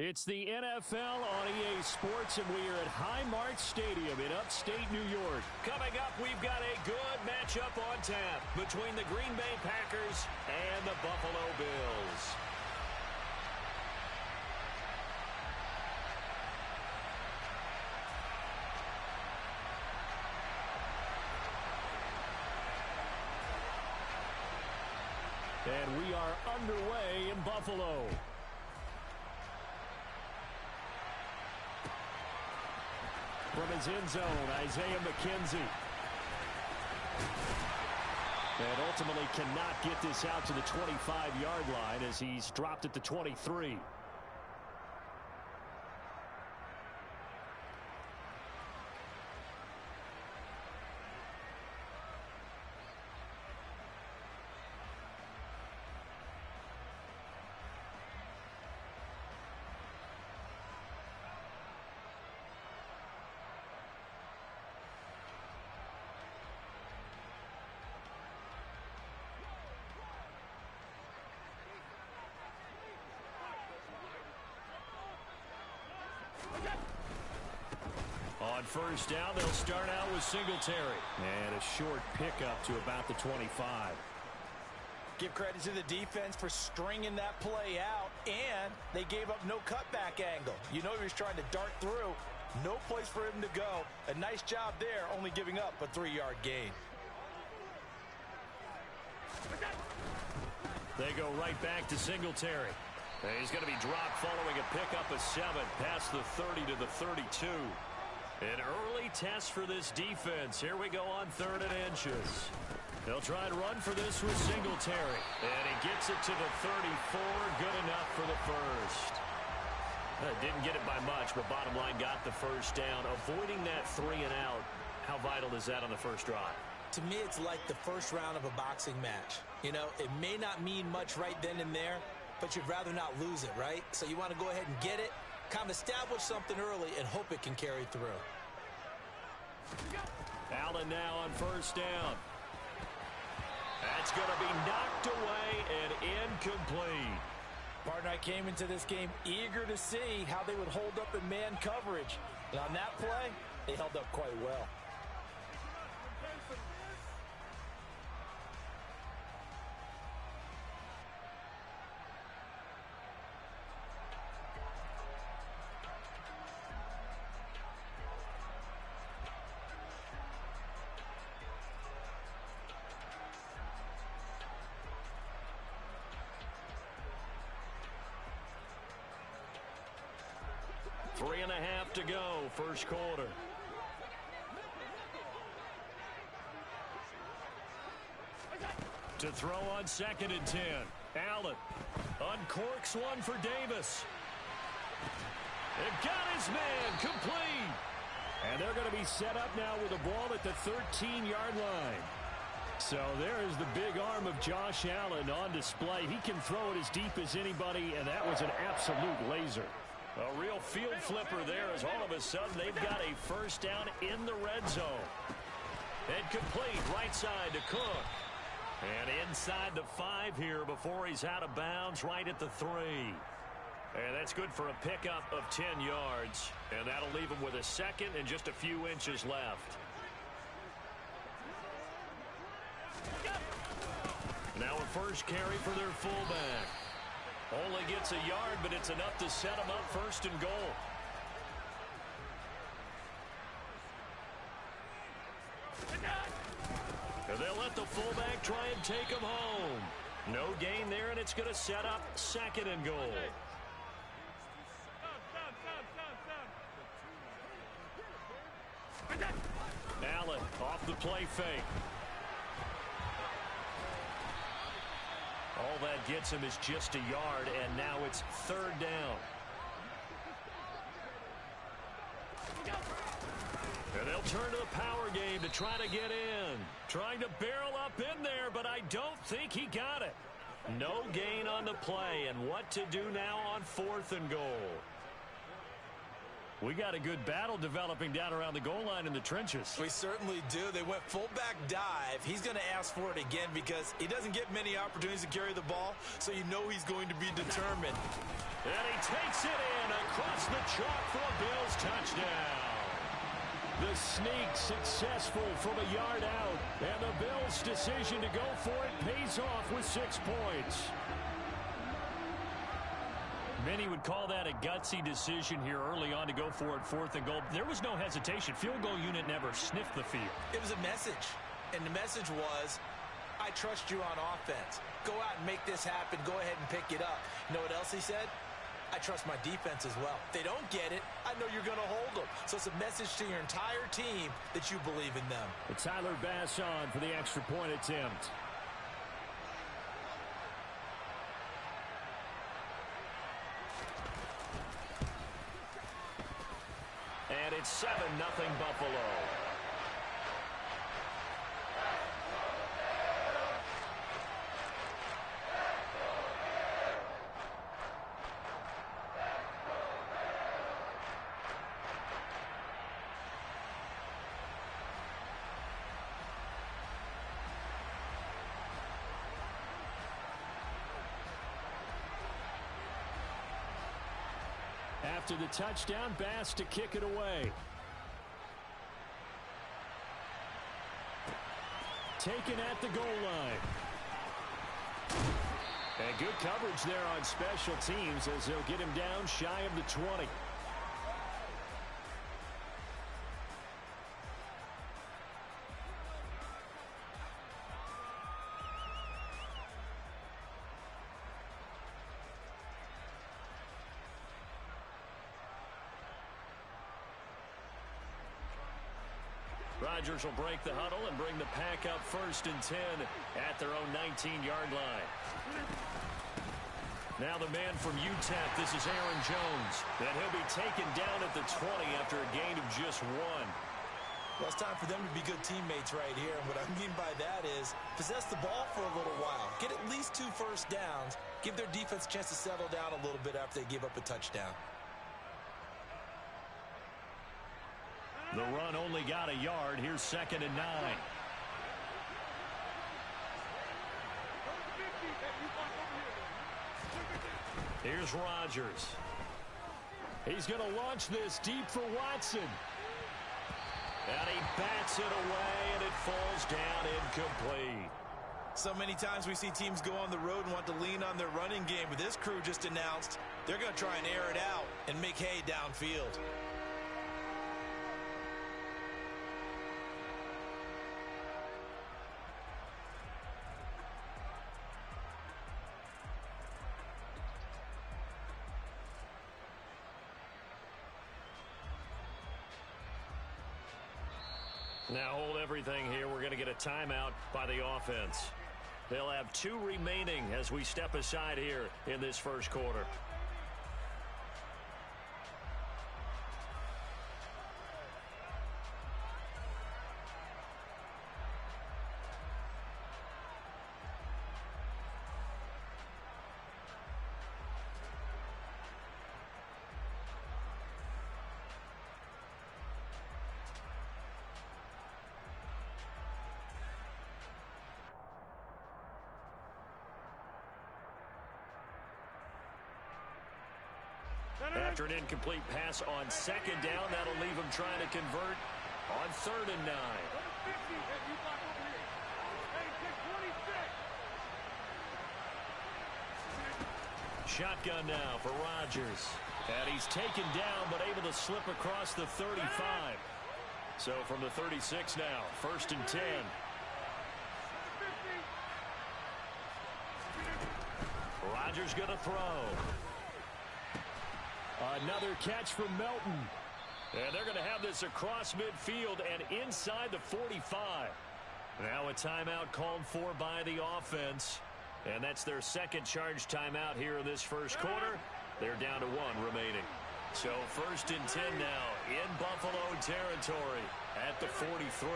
It's the NFL on EA Sports, and we are at Highmark Stadium in upstate New York. Coming up, we've got a good matchup on tap between the Green Bay Packers and the Buffalo Bills. And we are underway in Buffalo. From his end zone, Isaiah McKenzie. And ultimately cannot get this out to the 25-yard line as he's dropped at the 23. On first down, they'll start out with Singletary. And a short pickup to about the 25. Give credit to the defense for stringing that play out, and they gave up no cutback angle. You know he was trying to dart through. No place for him to go. A nice job there, only giving up a 3-yard gain. They go right back to Singletary. And he's going to be dropped following a pickup of 7 past the 30 to the 32. An early test for this defense. Here we go on 3rd and inches. They'll try and run for this with Singletary. And he gets it to the 34. Good enough for the first. Didn't get it by much, but bottom line got the first down. Avoiding that 3 and out. How vital is that on the first drive? To me, it's like the first round of a boxing match. You know, it may not mean much right then and there, but you'd rather not lose it, right? So you want to go ahead and get it, kind of establish something early, and hope it can carry through. Allen now on first down. That's going to be knocked away and incomplete. Partner, I came into this game eager to see how they would hold up in man coverage. And on that play, they held up quite well. Three and a half to go, first quarter. To throw on 2nd and 10. Allen uncorks one for Davis. They've got his man complete. And they're going to be set up now with a ball at the 13-yard line. So there is the big arm of Josh Allen on display. He can throw it as deep as anybody, and that was an absolute laser. A real field flipper there as all of a sudden they've got a first down in the red zone. And complete right side to Cook. And inside the 5 here before he's out of bounds right at the 3. And that's good for a pickup of 10 yards. And that'll leave him with a second and just a few inches left. Now a first carry for their fullback. Only gets a yard, but it's enough to set him up 1st and goal. And they'll let the fullback try and take him home. No gain there, and it's going to set up 2nd and goal. Allen off the play fake. All that gets him is just a yard, and now it's 3rd down. And they'll turn to the power game to try to get in. Trying to barrel up in there, but I don't think he got it. No gain on the play, and what to do now on 4th and goal. We got a good battle developing down around the goal line in the trenches. We certainly do. They went fullback dive. He's going to ask for it again because he doesn't get many opportunities to carry the ball, so you know he's going to be determined. And he takes it in across the chalk for a Bills touchdown. The sneak successful from a yard out, and the Bills' decision to go for it pays off with 6 points. Many would call that a gutsy decision here early on to go for it 4th and goal. There was no hesitation. Field goal unit never sniffed the field. It was a message, and the message was, I trust you on offense. Go out and make this happen. Go ahead and pick it up. You know what else he said? I trust my defense as well. If they don't get it, I know you're going to hold them. So it's a message to your entire team that you believe in them. It's Tyler Bass on for the extra point attempt. And it's 7-0 Buffalo. After the touchdown, Bass to kick it away. Taken at the goal line. And good coverage there on special teams as they'll get him down shy of the 20. Rodgers will break the huddle and bring the pack up 1st and 10 at their own 19-yard line. Now the man from UTEP, this is Aaron Jones. And he'll be taken down at the 20 after a gain of just 1. Well, it's time for them to be good teammates right here. And what I mean by that is possess the ball for a little while. Get at least 2 first downs. Give their defense a chance to settle down a little bit after they give up a touchdown. The run only got a yard. Here's 2nd and 9. Here's Rodgers. He's going to launch this deep for Watson. And he bats it away, and it falls down incomplete. So many times we see teams go on the road and want to lean on their running game, but this crew just announced they're going to try and air it out and make hay downfield. Now hold everything here. We're going to get a timeout by the offense. They'll have 2 remaining as we step aside here in this first quarter. After an incomplete pass on 2nd down, that'll leave him trying to convert on 3rd and 9. Shotgun now for Rodgers. And he's taken down, but able to slip across the 35. So from the 36 now, 1st and 10. Rodgers going to throw. Another catch from Melton. And they're going to have this across midfield and inside the 45. Now a timeout called for by the offense. And that's their 2nd charge timeout here in this first quarter. They're down to 1 remaining. So 1st and 10 now in Buffalo territory at the 43.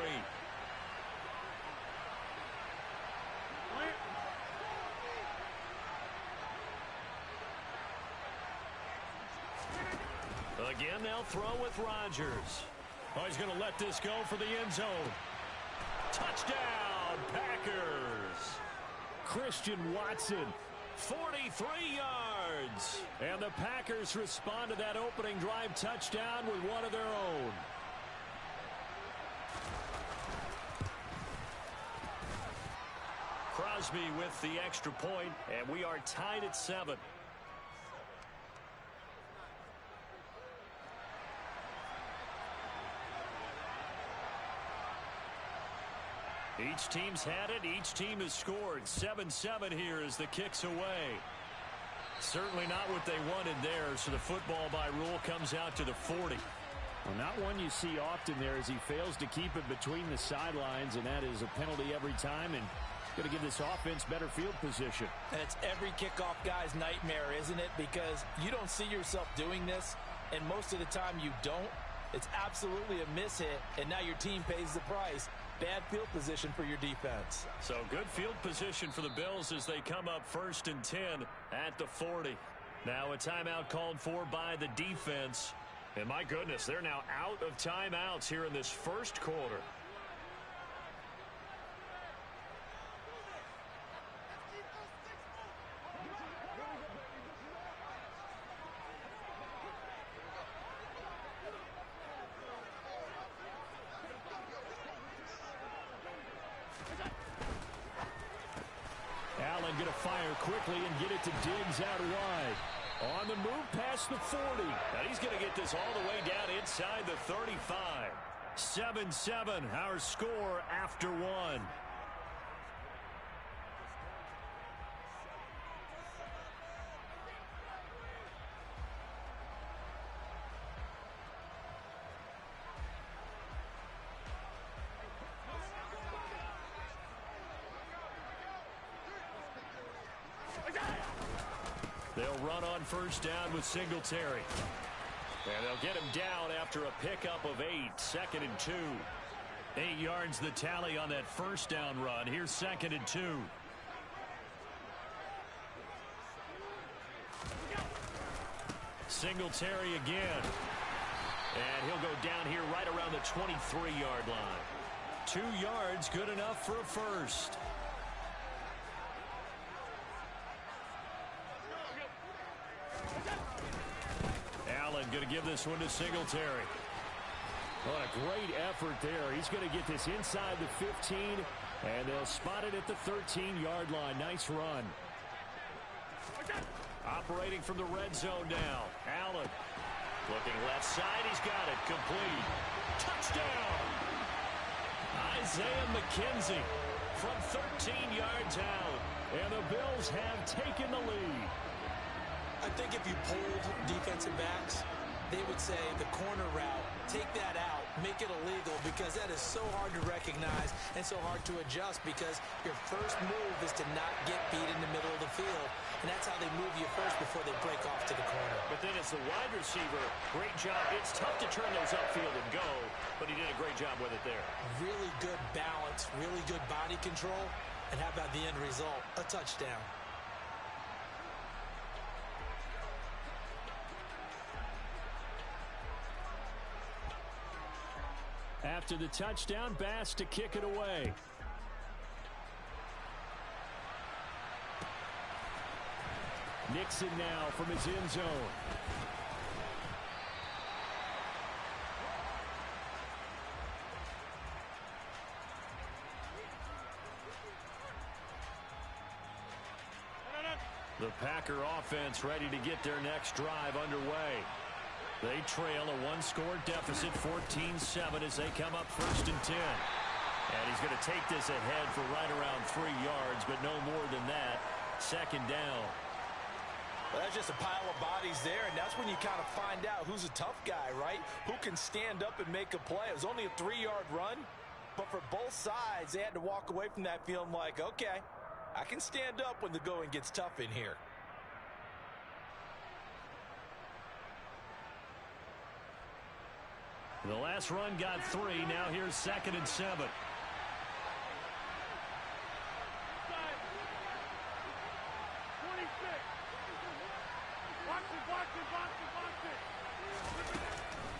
Again, they'll throw with Rodgers. Oh, he's going to let this go for the end zone. Touchdown, Packers. Christian Watson, 43 yards. And the Packers respond to that opening drive touchdown with one of their own. Crosby with the extra point, and we are tied at 7. Each team's had it. Each team has scored. 7-7 here as the kick's away. Certainly not what they wanted there, so the football by rule comes out to the 40. Well, not one you see often there as he fails to keep it between the sidelines, and that is a penalty every time, and going to give this offense better field position. And it's every kickoff guy's nightmare, isn't it? Because you don't see yourself doing this, and most of the time you don't. It's absolutely a mishit, and now your team pays the price. Bad field position for your defense. So good field position for the Bills as they come up 1st and 10 at the 40. Now a timeout called for by the defense. And my goodness, they're now out of timeouts here in this first quarter. Allen going to fire quickly and get it to Diggs out wide. On the move past the 40. And he's going to get this all the way down inside the 35. 7-7, our score after 1. They'll run on first down with Singletary. And they'll get him down after a pickup of 8. 2nd and 2. 8 yards the tally on that first down run. Here's 2nd and 2. Singletary again. And he'll go down here right around the 23-yard line. 2 yards, good enough for a first. Allen going to give this one to Singletary. What a great effort there. He's going to get this inside the 15, and they'll spot it at the 13-yard line. Nice run. Operating from the red zone now. Allen looking left side. He's got it. Complete. Touchdown. Isaiah McKenzie from 13 yards out. And the Bills have taken the lead. I think if you polled defensive backs, they would say the corner route, take that out, make it illegal, because that is so hard to recognize and so hard to adjust, because your first move is to not get beat in the middle of the field, and that's how they move you first before they break off to the corner. But then as the wide receiver, great job. It's tough to turn those upfield and go, but he did a great job with it there. Really good balance, really good body control, and how about the end result? A touchdown. After the touchdown, Bass to kick it away. Nixon now from his end zone. The Packer offense ready to get their next drive underway. They trail a one-score deficit, 14-7, as they come up 1st and 10. And he's going to take this ahead for right around 3 yards, but no more than that. 2nd down. Well, that's just a pile of bodies there, and that's when you kind of find out who's a tough guy, right? Who can stand up and make a play. It was only a 3-yard run, but for both sides, they had to walk away from that feeling like, okay, I can stand up when the going gets tough in here. The last run got 3. Now here's 2nd and 7.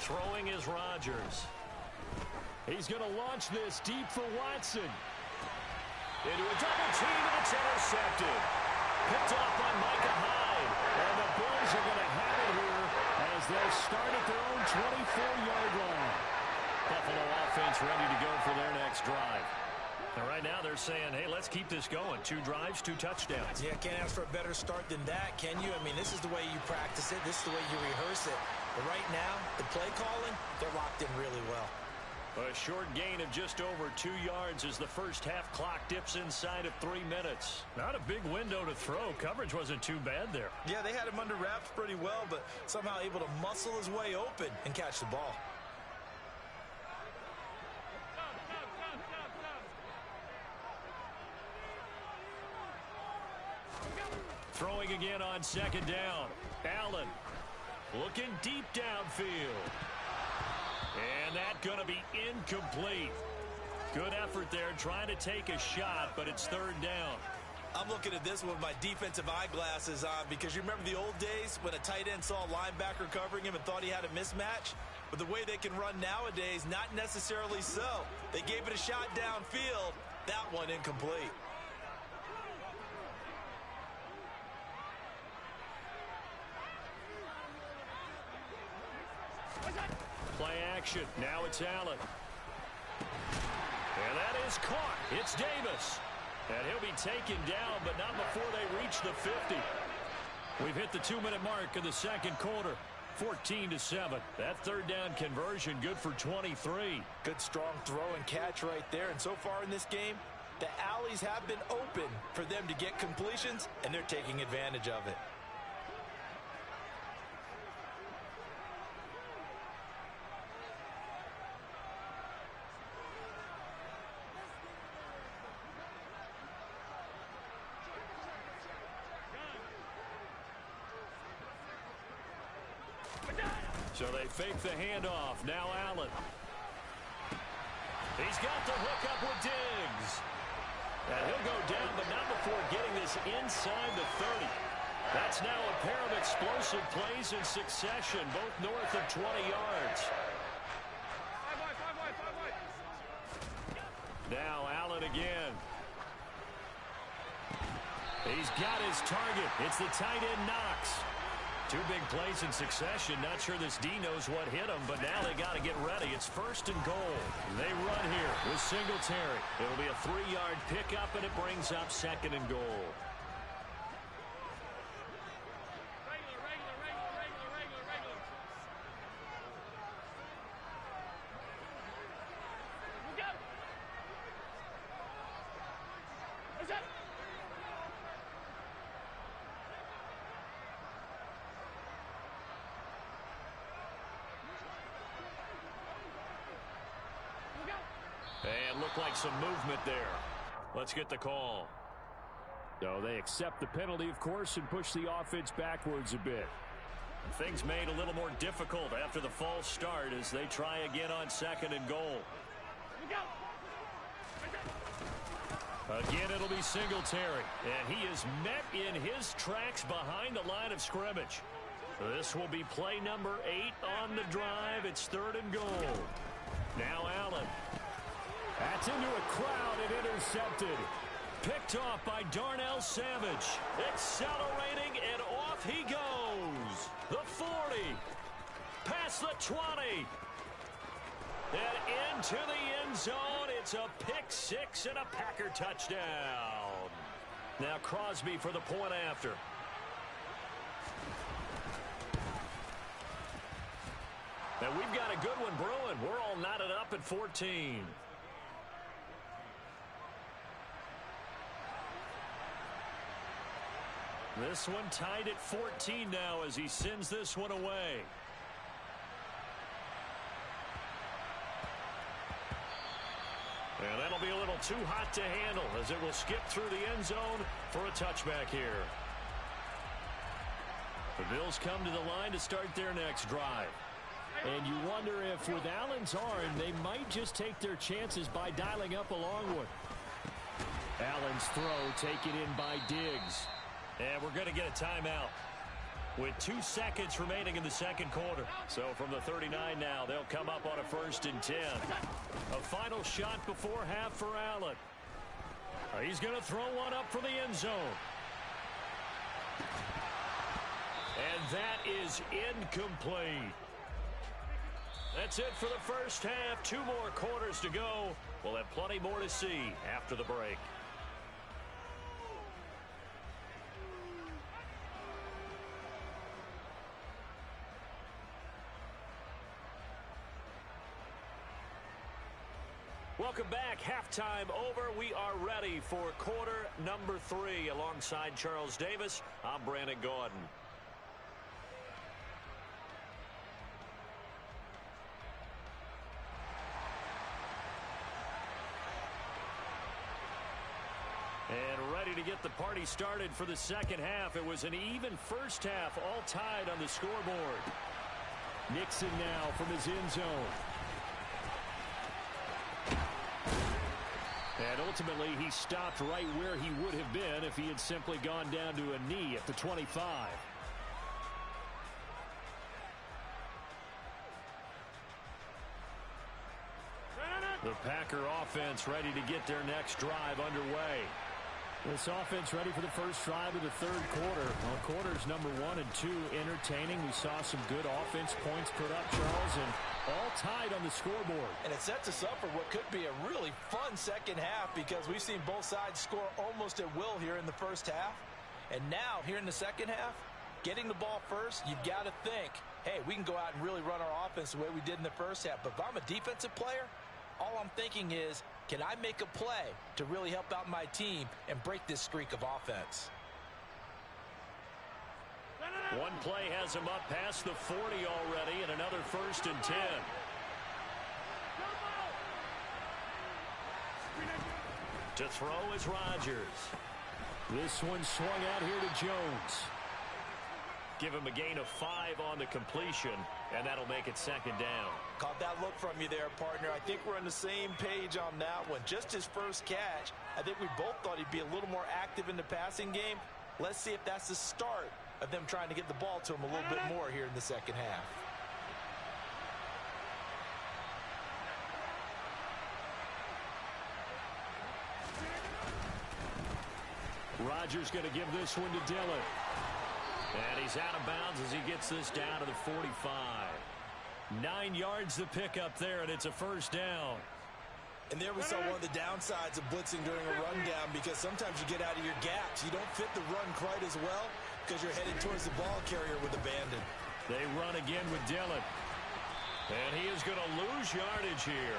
Throwing is Rodgers. He's going to launch this deep for Watson. Into a double team, and it's intercepted. Picked off by Micah Hyde. And the Bills are going to have it here as they'll start at their own 24-yard line. Buffalo offense ready to go for their next drive. And right now they're saying, hey, let's keep this going. 2 drives, 2 touchdowns. Yeah, can't ask for a better start than that, can you? I mean, this is the way you practice it. This is the way you rehearse it. But right now, the play calling, they're locked in really well. A short gain of just over 2 yards as the first half clock dips inside of 3 minutes. Not a big window to throw. Coverage wasn't too bad there. Yeah, they had him under wraps pretty well, but somehow able to muscle his way open and catch the ball. Throwing again on 2nd down. Allen looking deep downfield. And that's going to be incomplete. Good effort there trying to take a shot, but it's 3rd down. I'm looking at this with my defensive eyeglasses on because you remember the old days when a tight end saw a linebacker covering him and thought he had a mismatch? But the way they can run nowadays, not necessarily so. They gave it a shot downfield. That one incomplete. Play action. Now it's Allen. And that is caught. It's Davis. And he'll be taken down, but not before they reach the 50. We've hit the 2-minute mark of the 2nd quarter. 14-7. That 3rd down conversion good for 23. Good strong throw and catch right there. And so far in this game, the alleys have been open for them to get completions, and they're taking advantage of it. So they fake the handoff. Now Allen. He's got the hook up with Diggs. And he'll go down, but not before getting this inside the 30. That's now a pair of explosive plays in succession, both north of 20 yards. Now Allen again. He's got his target. It's the tight end Knox. 2 big plays in succession. Not sure this D knows what hit him, but now they got to get ready. It's 1st and goal. They run here with Singletary. It'll be a 3-yard pickup, and it brings up 2nd and goal. And looked like some movement there. Let's get the call. So they accept the penalty, of course, and push the offense backwards a bit. Things made a little more difficult after the false start as they try again on 2nd and goal. Again, it'll be Singletary, and he is met in his tracks behind the line of scrimmage. This will be play number 8 on the drive. It's 3rd and goal. Now Allen. That's into a crowd and intercepted. Picked off by Darnell Savage. Accelerating, and off he goes. The 40. Past the 20. And into the end zone. It's a pick 6 and a Packer touchdown. Now Crosby for the point after. And we've got a good one brewing. We're all knotted up at 14. This one tied at 14 now as he sends this one away. And that'll be a little too hot to handle as it will skip through the end zone for a touchback here. The Bills come to the line to start their next drive. And you wonder if with Allen's arm, they might just take their chances by dialing up a long one. Allen's throw taken in by Diggs. And we're going to get a timeout. with 2 seconds remaining in the second quarter. So from the 39 now, they'll come up on a 1st and 10. A final shot before half for Allen. He's going to throw one up for the end zone. And that is incomplete. That's it for the first half. 2 more quarters to go. We'll have plenty more to see after the break. Welcome back. Halftime over. We are ready for quarter number 3. Alongside Charles Davis, I'm Brandon Gaudin. And ready to get the party started for the second half. It was an even first half, all tied on the scoreboard. Nixon now from his end zone. And ultimately, he stopped right where he would have been if he had simply gone down to a knee at the 25. The Packer offense ready to get their next drive underway. This offense ready for the first drive of the third quarter. Well, quarters number 1 and 2 entertaining. We saw some good offense points put up, Charles, and all tied on the scoreboard. And it sets us up for what could be a really fun second half because we've seen both sides score almost at will here in the first half. And now, here in the second half, getting the ball first, you've got to think, hey, we can go out and really run our offense the way we did in the first half. But if I'm a defensive player, all I'm thinking is, can I make a play to really help out my team and break this streak of offense? One play has him up past the 40 already, and another 1st and 10. To throw is Rodgers. This one swung out here to Jones. Give him a gain of 5 on the completion, and that'll make it 2nd down. Caught that look from you there, partner. I think we're on the same page on that one. Just his first catch, I think we both thought he'd be a little more active in the passing game. Let's see if that's the start of them trying to get the ball to him a little bit more here in the second half. Rodgers going to give this one to Dillon. And he's out of bounds as he gets this down to the 45. 9 yards to pick up there, and it's a 1st down. And there we saw one of the downsides of blitzing during a rundown because sometimes you get out of your gaps. You don't fit the run quite as well because you're headed towards the ball carrier with abandon. They run again with Dillon. And he is going to lose yardage here.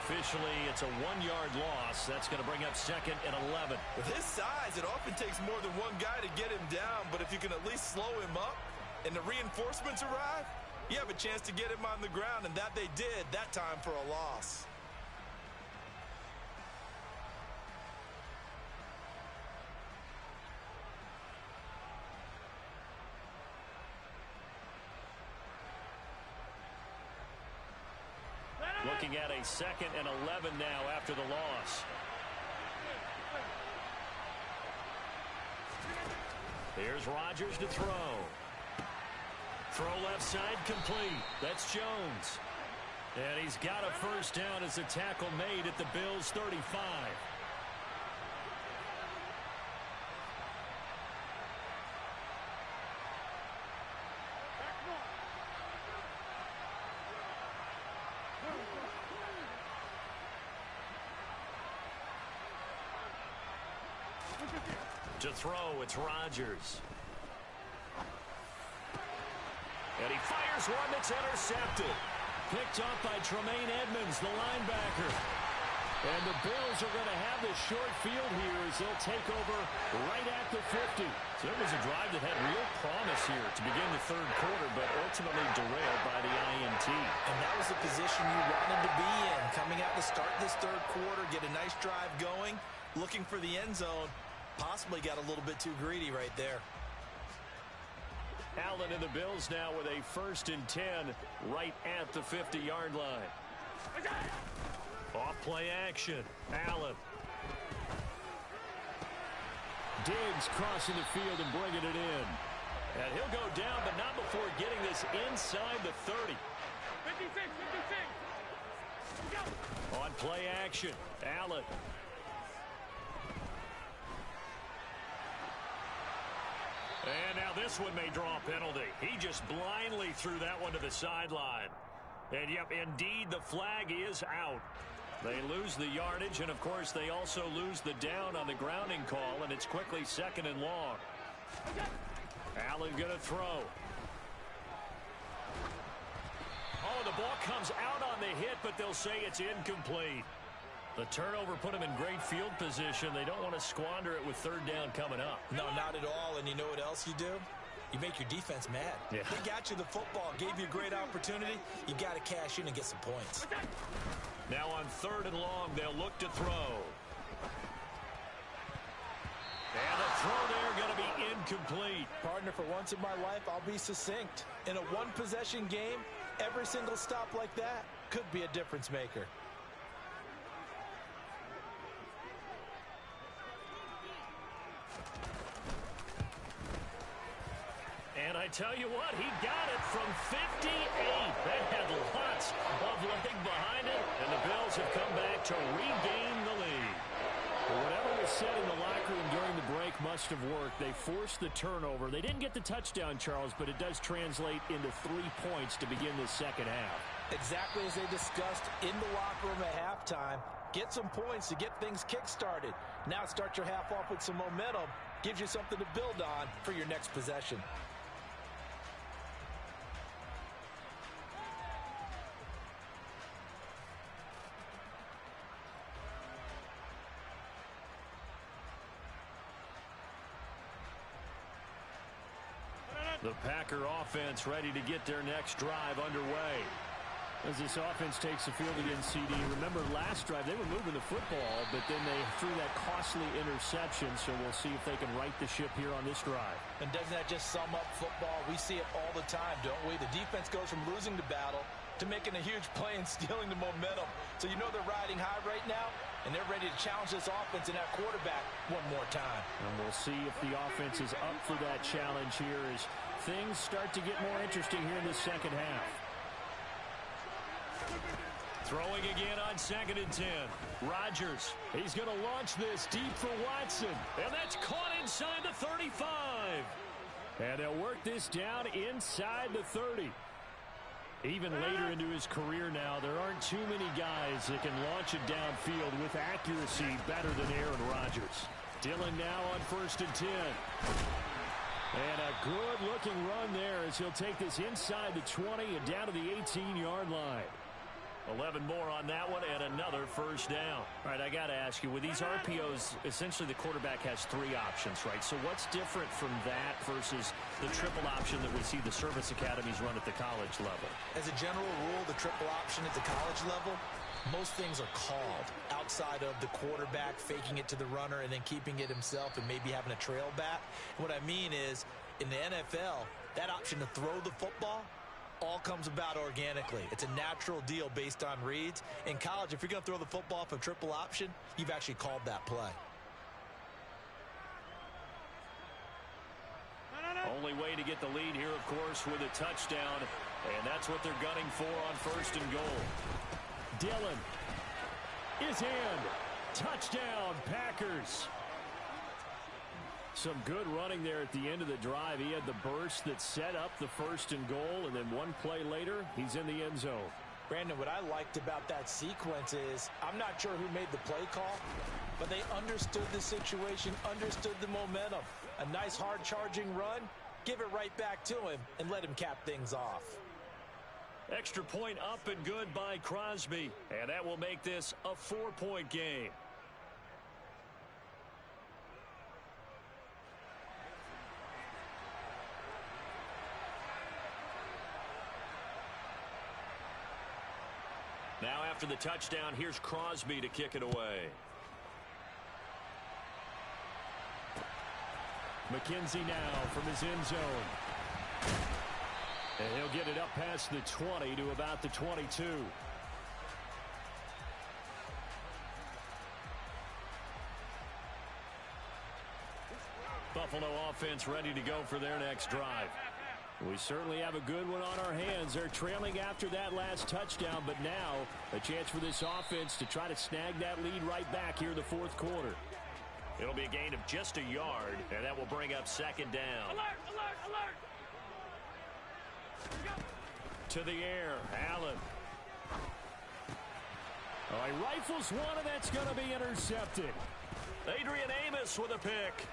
Officially, it's a 1-yard loss. That's going to bring up 2nd and 11. With his size, it often takes more than one guy to get him down, but if you can at least slow him up and the reinforcements arrive, you have a chance to get him on the ground, and that they did that time for a loss. Looking at a 2nd and 11 now after the loss. Here's Rodgers to throw. Throw left side complete. That's Jones. And he's got a 1st down as a tackle made at the Bills' 35. To throw, it's Rodgers. And he fires one that's intercepted. Picked up by Tremaine Edmonds, the linebacker. And the Bills are going to have this short field here as they'll take over right at the 50. So it was a drive that had real promise here to begin the third quarter, but ultimately derailed by the INT. And that was the position you wanted to be in. Coming out to start this third quarter, get a nice drive going, looking for the end zone. Possibly got a little bit too greedy right there. Allen and the Bills now with a 1st and 10 right at the 50-yard line. Off play action. Allen. Diggs crossing the field and bringing it in. And he'll go down, but not before getting this inside the 30. 56. On play action, Allen. And now this one may draw a penalty. He just blindly threw that one to the sideline. And, yep, indeed, the flag is out. They lose the yardage, and, of course, they also lose the down on the grounding call, and it's quickly 2nd and long. Allen going to throw. Oh, the ball comes out on the hit, but they'll say it's incomplete. The turnover put them in great field position. They don't want to squander it with 3rd down coming up. No, not at all. And you know what else you do? You make your defense mad. Yeah. They got you the football, gave you a great opportunity. You got to cash in and get some points. Now on 3rd and long, they'll look to throw. And the throw there going to be incomplete. Partner, for once in my life, I'll be succinct. In a one-possession game, every single stop like that could be a difference maker. And I tell you what, he got it from 58. That had lots of leg behind it, and the Bills have come back to regain the lead. Well, whatever was said in the locker room during the break must have worked. They forced the turnover. They didn't get the touchdown, Charles, but it does translate into 3 points to begin the second half. Exactly as they discussed in the locker room at halftime. Get some points to get things kick-started. Now start your half off with some momentum. Gives you something to build on for your next possession. The Packer offense ready to get their next drive underway. As this offense takes the field against CD, remember last drive they were moving the football, but then they threw that costly interception, so we'll see if they can right the ship here on this drive. And doesn't that just sum up football? We see it all the time, don't we? The defense goes from losing the battle to making a huge play and stealing the momentum. So you know they're riding high right now, and they're ready to challenge this offense and that quarterback one more time. And we'll see if the offense is up for that challenge here as things start to get more interesting here in the second half. Throwing again on 2nd and 10. Rodgers, he's going to launch this deep for Watson. And that's caught inside the 35. And they'll work this down inside the 30. Even later into his career now, there aren't too many guys that can launch it downfield with accuracy better than Aaron Rodgers. Dillon now on 1st and 10. And a good-looking run there as he'll take this inside the 20 and down to the 18-yard line. 11 more on that one and another first down. All right, I got to ask you, with these RPOs, essentially the quarterback has 3 options, right? So what's different from that versus the triple option that we see the service academies run at the college level? As a general rule, the triple option at the college level, most things are called outside of the quarterback faking it to the runner and then keeping it himself and maybe having a trail back. What I mean is, in the NFL, that option to throw the football all comes about organically. It's a natural deal based on reads. In college, if you're going to throw the football for triple option, you've actually called that play. Only way to get the lead here, of course, with a touchdown, and that's what they're gunning for on 1st and goal. Dillon is in. Touchdown, Packers. Some good running there at the end of the drive. He had the burst that set up the 1st and goal, and then one play later, he's in the end zone. Brandon, what I liked about that sequence is, I'm not sure who made the play call, but they understood the situation, understood the momentum. A nice hard charging run, give it right back to him, and let him cap things off. Extra point up and good by Crosby, and that will make this a 4-point game. Now after the touchdown, here's Crosby to kick it away. McKenzie now from his end zone. And he'll get it up past the 20 to about the 22. Buffalo offense ready to go for their next drive. We certainly have a good one on our hands. They're trailing after that last touchdown, but now a chance for this offense to try to snag that lead right back here in the fourth quarter. It'll be a gain of just a yard, and that will bring up second down. Alert, alert, alert! To the air, Allen. Oh, he rifles one, and that's going to be intercepted. Adrian Amos with a pick.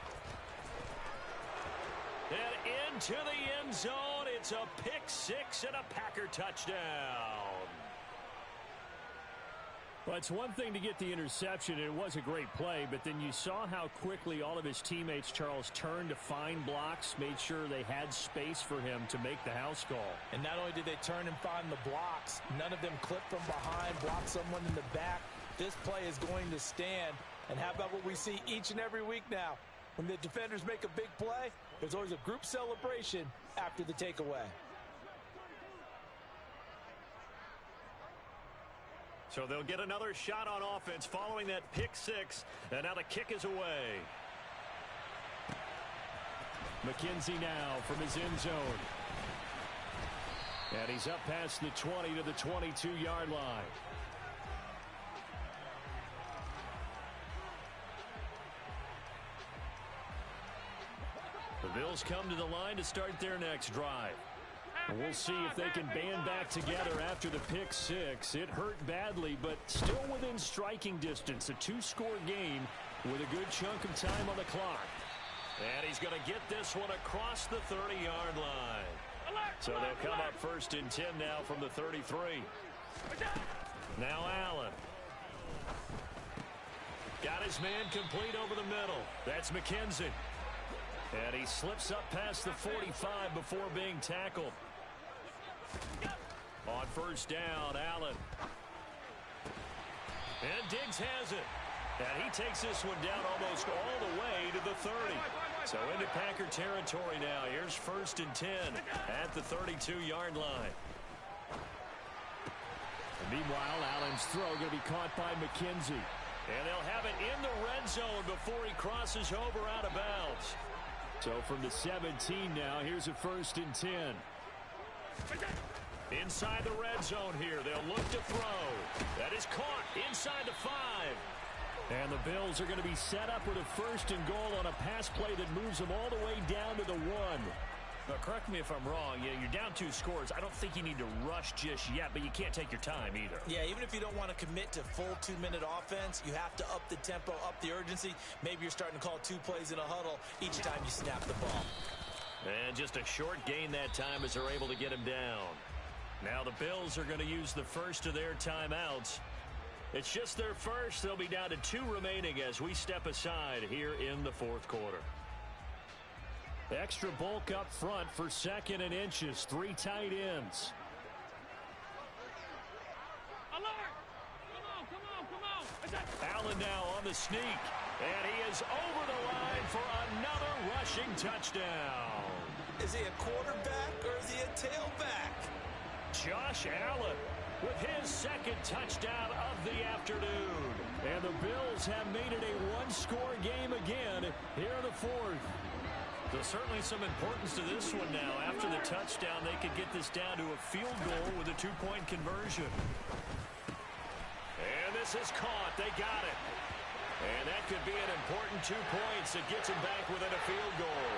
And into the end zone, it's a pick six and a Packer touchdown. Well, it's one thing to get the interception. It was a great play, but then you saw how quickly all of his teammates, Charles, turned to find blocks, made sure they had space for him to make the house call. And not only did they turn and find the blocks, none of them clipped from behind, blocked someone in the back. This play is going to stand. And how about what we see each and every week now? When the defenders make a big play, there's always a group celebration after the takeaway. So they'll get another shot on offense following that pick six. And now the kick is away. McKenzie now from his end zone. And he's up past the 20 to the 22-yard line. The Bills come to the line to start their next drive. And we'll see if they can band back together after the pick six. It hurt badly, but still within striking distance. A two-score game with a good chunk of time on the clock. And he's going to get this one across the 30-yard line. So they'll come up first and 10 now from the 33. Now Allen. Got his man complete over the middle. That's McKenzie. And he slips up past the 45 before being tackled. On first down, Allen. And Diggs has it. And he takes this one down almost all the way to the 30. So into Packer territory now. Here's first and 10 at the 32-yard line. And meanwhile, Allen's throw going to be caught by McKenzie. And they'll have it in the red zone before he crosses over out of bounds. So from the 17 now, here's a first and 10. Inside the red zone here. They'll look to throw. That is caught inside the 5. And the Bills are going to be set up with a first and goal on a pass play that moves them all the way down to the 1. Now, correct me if I'm wrong. Yeah, you're down 2 scores. I don't think you need to rush just yet, but you can't take your time either. Yeah, even if you don't want to commit to full 2-minute offense, you have to up the tempo, up the urgency. Maybe you're starting to call 2 plays in a huddle each time you snap the ball. And just a short gain that time as they're able to get him down. Now the Bills are going to use the first of their timeouts. It's just their first. They'll be down to 2 remaining as we step aside here in the fourth quarter. Extra bulk up front for second and inches. 3 tight ends. Alert! Come on! Allen now on the sneak. And he is over the line for another rushing touchdown. Is he a quarterback or is he a tailback? Josh Allen with his second touchdown of the afternoon. And the Bills have made it a 1-score game again here in the fourth. There's certainly some importance to this one now. After the touchdown, they could get this down to a field goal with a 2-point conversion. And this is caught. They got it. And that could be an important 2 points that gets them back within a field goal.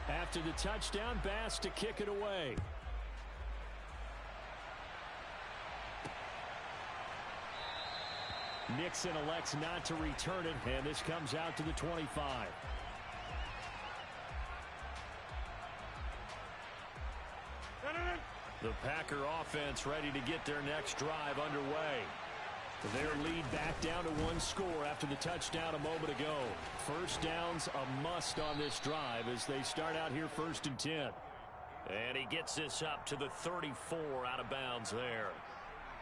After the touchdown, Bass to kick it away. Nixon elects not to return it, and this comes out to the 25. The Packer offense ready to get their next drive underway. Their lead back down to 1 score after the touchdown a moment ago. First down's a must on this drive as they start out here first and 10. And he gets this up to the 34 out of bounds there.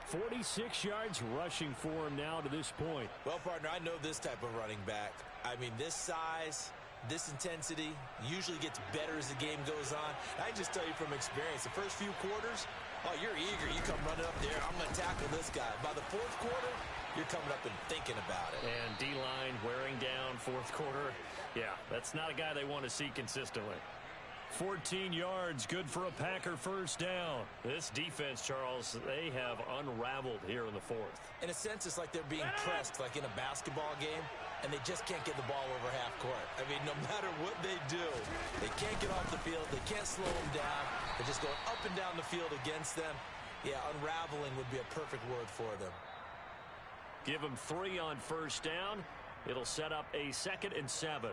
46 yards rushing for him now to this point. Well, partner, I know this type of running back. I mean, this size, this intensity usually gets better as the game goes on. I can just tell you from experience, the first few quarters, oh, you're eager. You come running up there, I'm going to tackle this guy. By the fourth quarter, you're coming up and thinking about it. And D-line wearing down fourth quarter. Yeah, that's not a guy they want to see consistently. 14 yards, good for a Packer first down. This defense, Charles, they have unraveled here in the fourth. In a sense, it's like they're being pressed like in a basketball game, and they just can't get the ball over half court. I mean, no matter what they do, they can't get off the field. They can't slow them down. They're just going up and down the field against them. Yeah, unraveling would be a perfect word for them. Give them 3 on first down. It'll set up a 2nd and 7.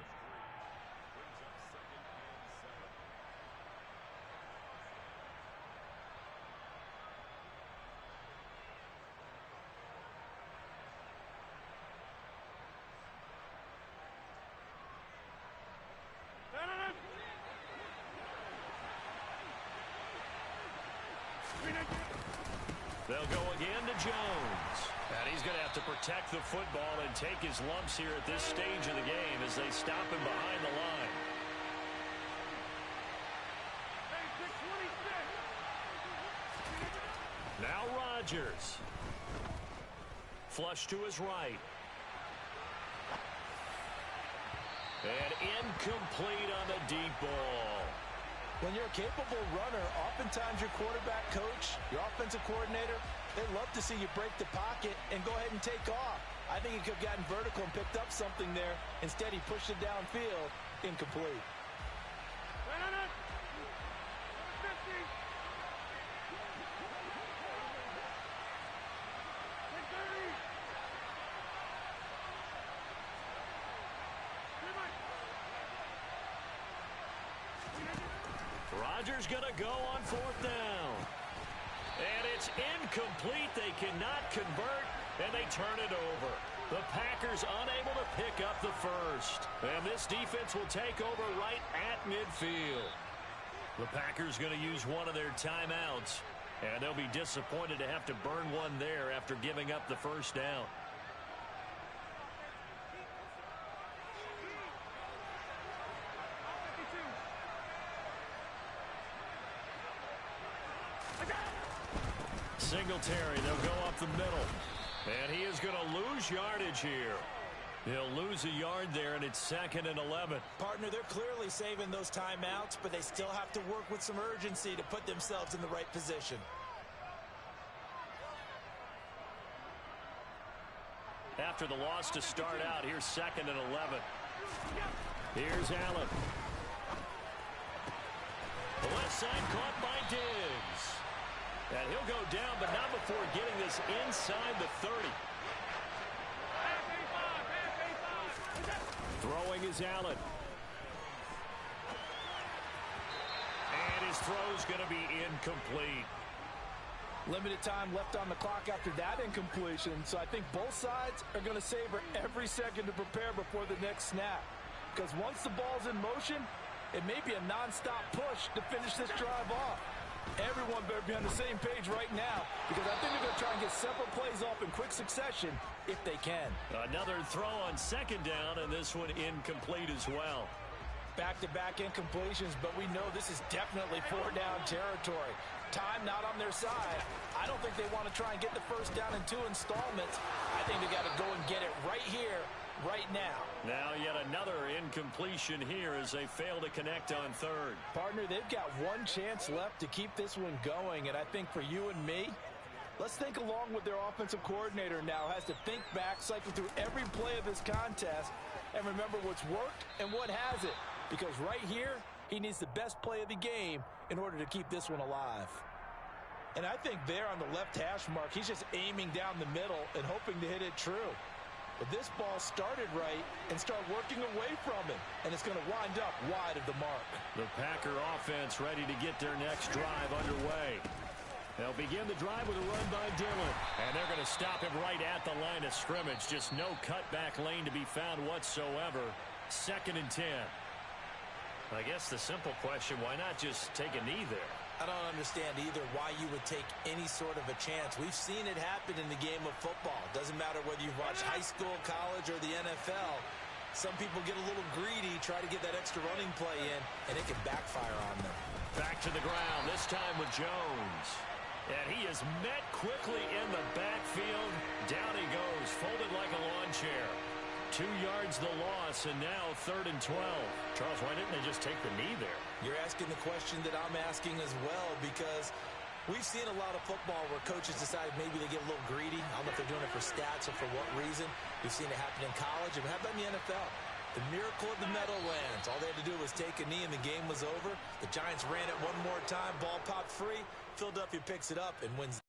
They'll go again to Jones. And he's going to have to protect the football and take his lumps here at this stage of the game as they stop him behind the line. Now Rodgers. Flush to his right. And incomplete on the deep ball. When you're a capable runner, oftentimes your quarterback coach, your offensive coordinator, they love to see you break the pocket and go ahead and take off. I think he could have gotten vertical and picked up something there. Instead, he pushed it downfield, incomplete. Rodgers going to go on 4th down. And it's incomplete. They cannot convert, and they turn it over. The Packers unable to pick up the first. And this defense will take over right at midfield. The Packers going to use one of their timeouts, and they'll be disappointed to have to burn one there after giving up the first down. Singletary, they'll go up the middle. And he is going to lose yardage here. He'll lose a yard there, and it's 2nd and 11. Partner, they're clearly saving those timeouts, but they still have to work with some urgency to put themselves in the right position. After the loss to start out, here's 2nd and 11. Here's Allen. The left side caught by Diggs. And he'll go down, but not before getting this inside the 30. Throwing is Allen. And his throw's going to be incomplete. Limited time left on the clock after that incompletion, so I think both sides are going to savor every second to prepare before the next snap. Because once the ball's in motion, it may be a nonstop push to finish this drive off. Everyone better be on the same page right now, because I think they're going to try and get several plays off in quick succession if they can. Another throw on 2nd down, and this one incomplete as well. Back-to-back incompletions, but we know this is definitely 4-down territory. Time not on their side. I don't think they want to try and get the first down in 2 installments. I think they got to go and get it right here, right now. Now yet another incompletion here as they fail to connect on 3rd. Partner, they've got one chance left to keep this one going, and I think for you and me, let's think along with their offensive coordinator now. Has to think back, cycle through every play of this contest, and remember what's worked and what hasn't. Because right here, he needs the best play of the game in order to keep this one alive. And I think there on the left hash mark, he's just aiming down the middle and hoping to hit it true. But this ball started right and started working away from him, and it's going to wind up wide of the mark. The Packer offense ready to get their next drive underway. They'll begin the drive with a run by Dillon. And they're going to stop him right at the line of scrimmage. Just no cutback lane to be found whatsoever. 2nd and 10. I guess the simple question, why not just take a knee there? I don't understand either why you would take any sort of a chance. We've seen it happen in the game of football. Doesn't matter whether you've watched high school, college, or the NFL. Some people get a little greedy, try to get that extra running play in, and it can backfire on them. Back to the ground, this time with Jones. And he is met quickly in the backfield. Down he goes, folded like a lawn chair. 2 yards the loss, and now 3rd and 12. Charles, why didn't they just take the knee there? You're asking the question that I'm asking as well, because we've seen a lot of football where coaches decide maybe they get a little greedy. I don't know if they're doing it for stats or for what reason. We've seen it happen in college, and how about in the NFL? The miracle of the Meadowlands. All they had to do was take a knee, and the game was over. The Giants ran it one more time. Ball popped free. Philadelphia picks it up and wins.